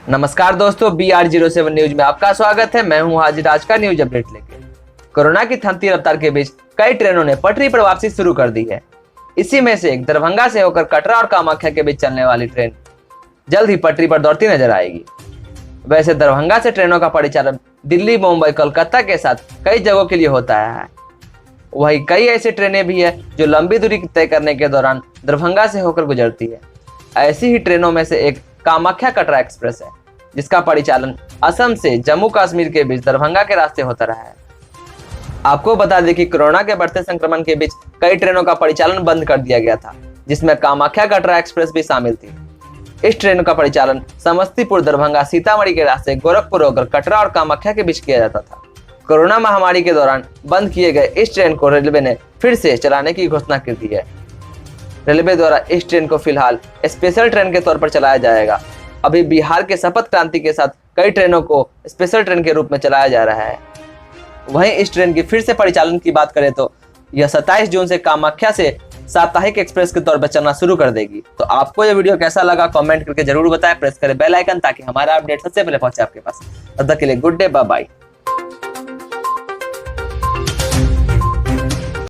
नमस्कार दोस्तों, BR07 news में आपका स्वागत है। मैं हूं हाजिर आज का न्यूज अपडेट लेके। कोरोना की थमती रफ्तार के बीच कई ट्रेनों ने पटरी पर वापसी शुरू कर दी है। इसी में से एक दरभंगा से होकर कटरा और कामाख्या के बीच चलने वाली ट्रेन जल्द ही पटरी पर दौड़ती नजर आएगी। वैसे दरभंगा से ट्रेनों का परिचालन दिल्ली, मुंबई, कोलकाता के साथ कई जगहों के लिए होता है। वही कई ऐसी ट्रेनें भी है जो लंबी दूरी तय करने के दौरान दरभंगा से होकर गुजरती है। ऐसी ही ट्रेनों में से एक कामाख्या कटरा एक्सप्रेस है, जिसका परिचालन असम से जम्मू कश्मीर के बीच दरभंगा के रास्ते होता रहा है। आपको बता दें कि कोरोना के बढ़ते संक्रमण के बीच कई ट्रेनों का परिचालन बंद कर दिया गया था, जिसमें कामाख्या कटरा एक्सप्रेस भी शामिल थी। इस ट्रेन का परिचालन समस्तीपुर, दरभंगा, सीतामढ़ी के रास्ते गोरखपुर होकर कटरा और कामाख्या के बीच किया जाता था। कोरोना महामारी के दौरान बंद किए गए इस ट्रेन को रेलवे ने फिर से चलाने की घोषणा कर दी है। रेलवे द्वारा इस ट्रेन को फिलहाल स्पेशल ट्रेन के तौर पर चलाया जाएगा। अभी बिहार के शपथ क्रांति के साथ कई ट्रेनों को स्पेशल ट्रेन के रूप में चलाया जा रहा है। वहीं इस ट्रेन की फिर से परिचालन की बात करें तो यह 27 जून से कामाख्या से साप्ताहिक एक्सप्रेस के तौर पर चलना शुरू कर देगी। तो आपको यह वीडियो कैसा लगा कमेंट करके जरूर बताएं। प्रेस करें बेल आइकन ताकि हमारा अपडेट सबसे पहले पहुंचे आपके पास। तब तक के लिए गुड डे, बाय बाय।